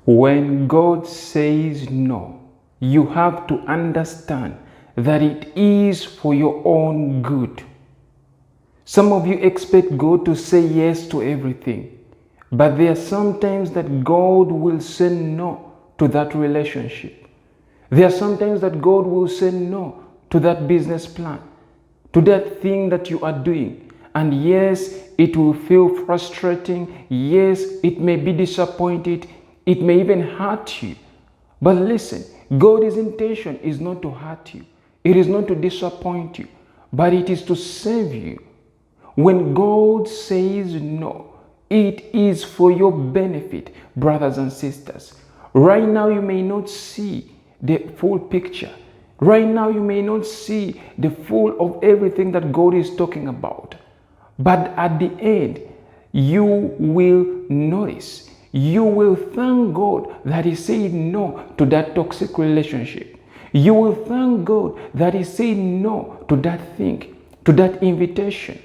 When God says no, you have to understand that it is for your own good. Some of you expect God to say yes to everything, but there are sometimes that God will say no to that relationship. There are sometimes that God will say no to that business plan, to that thing that you are doing. And yes, it will feel frustrating. Yes, it may be disappointed. It may even hurt you. But listen, God's intention is not to hurt you. It is not to disappoint you, but it is to save you. When God says no, it is for your benefit, brothers and sisters. Right now, you may not see the full picture. Right now, you may not see the full of everything that God is talking about. But at the end, you will notice, you will thank God that He said no to that toxic relationship. You will thank God that He said no to that thing, to that invitation.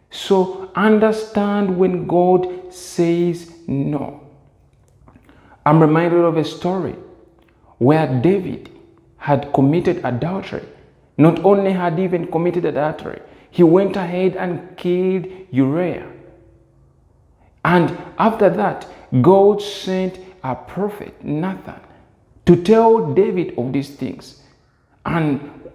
So understand when God says no. I'm reminded of a story where David had committed adultery. Not only had he even committed adultery, he went ahead and killed Uriah. And after that, God sent a prophet, Nathan, to tell David of these things. And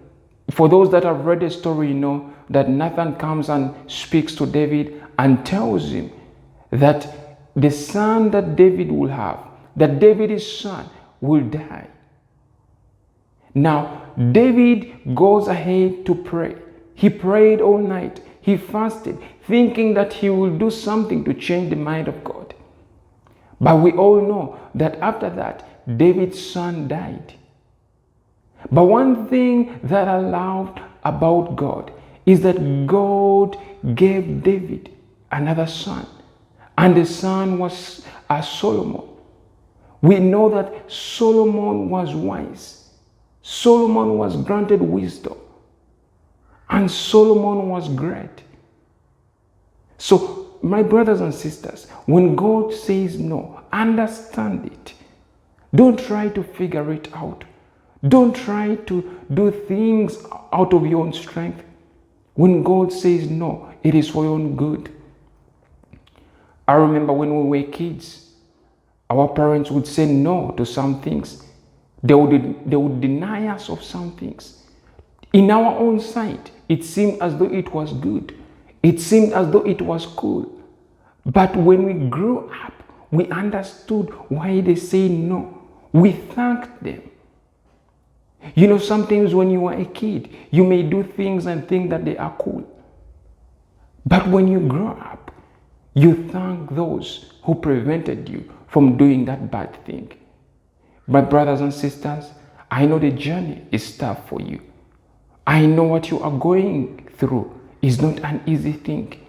for those that have read the story, you know that Nathan comes and speaks to David and tells him that the son that David will have, that David's son will die. Now, David goes ahead to pray. He prayed all night. He fasted, thinking that he will do something to change the mind of God. But we all know that after that, David's son died. But one thing that I loved about God is that God gave David another son. And the son was Solomon. We know that Solomon was wise. Solomon was granted wisdom. And Solomon was great. So, my brothers and sisters, when God says no, understand it. Don't try to figure it out. Don't try to do things out of your own strength. When God says no, it is for your own good. I remember when we were kids, our parents would say no to some things. They would deny us of some things. In our own sight, it seemed as though it was good. It seemed as though it was cool. But when we grew up, we understood why they say no. We thanked them. You know, sometimes when you are a kid, you may do things and think that they are cool. But when you grow up, you thank those who prevented you from doing that bad thing. My brothers and sisters, I know the journey is tough for you. I know what you are going through is not an easy thing.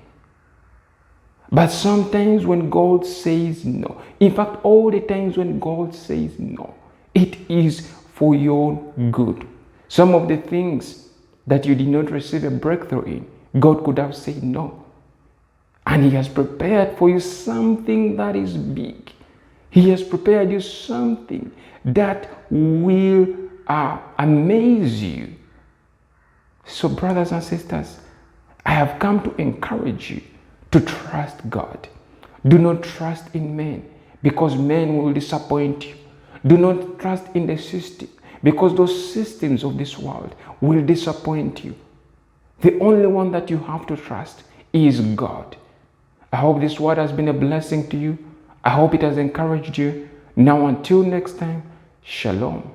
But sometimes when God says no, in fact, all the times when God says no, it is for your good. Some of the things that you did not receive a breakthrough in, God could have said no. And He has prepared for you something that is big. He has prepared you something that will amaze you. So, brothers and sisters, I have come to encourage you to trust God. Do not trust in men, because men will disappoint you. Do not trust in the system, because those systems of this world will disappoint you. The only one that you have to trust is God. I hope this word has been a blessing to you. I hope it has encouraged you. Now, until next time, shalom.